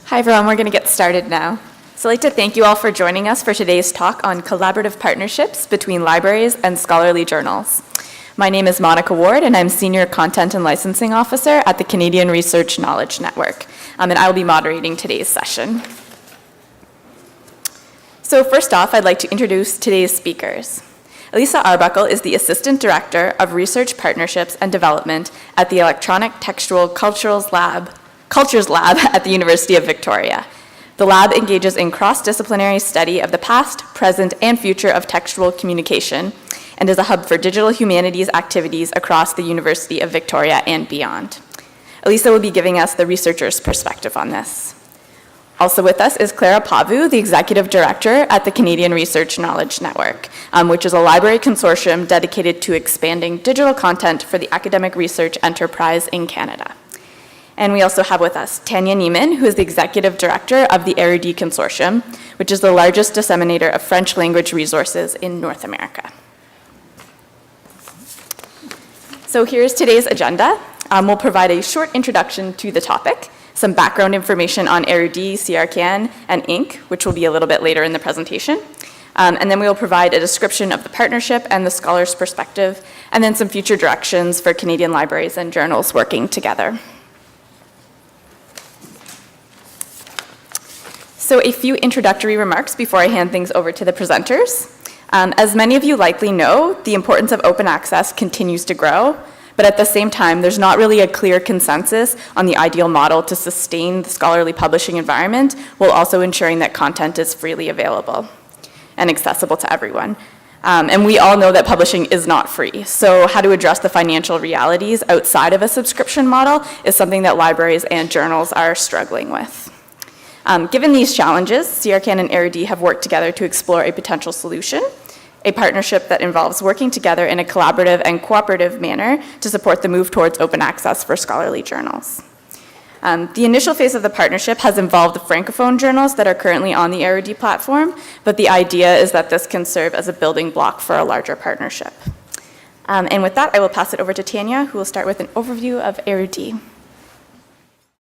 Hi everyone, we're going to get started now. So I'd like to thank you all for joining us for today's talk on collaborative partnerships between libraries and scholarly journals. My name is Monica Ward and I'm Senior Content and Licensing Officer at the Canadian Research Knowledge Network, and I will be moderating today's session. So first off, I'd like to introduce today's speakers. Elisa Arbuckle is the Assistant Director of Research Partnerships and Development at the Electronic Textual Cultures Lab at the University of Victoria. The lab engages in cross-disciplinary study of the past, present, and future of textual communication and is a hub for digital humanities activities across the University of Victoria and beyond. Elisa will be giving us the researcher's perspective on this. Also with us is Clara Pavu, the Executive Director at the Canadian Research Knowledge Network, which is a library consortium dedicated to expanding digital content for the academic research enterprise in Canada. And we also have with us Tanya Niemann, who is the Executive Director of the Érudit Consortium, which is the largest disseminator of French language resources in North America. So here's today's agenda. We'll provide a short introduction to the topic, some background information on Érudit, CRCAN, and Inc., which will be a little bit later in the presentation. And then we will provide a description of the partnership and the scholar's perspective, and then some future directions for Canadian libraries and journals working together. So a few introductory remarks before I hand things over to the presenters. As many of you likely know, the importance of open access continues to grow, but at the same time, there's not really a clear consensus on the ideal model to sustain the scholarly publishing environment while also ensuring that content is freely available and accessible to everyone. And we all know that publishing is not free, so how to address the financial realities outside of a subscription model is something that libraries and journals are struggling with. Given these challenges, CRCAN and Érudit have worked together to explore a potential solution, a partnership that involves working together in a collaborative and cooperative manner to support the move towards open access for scholarly journals. The initial phase of the partnership has involved the Francophone journals that are currently on the Érudit platform, but the idea is that this can serve as a building block for a larger partnership. And with that, I will pass it over to Tanya, who will start with an overview of Érudit.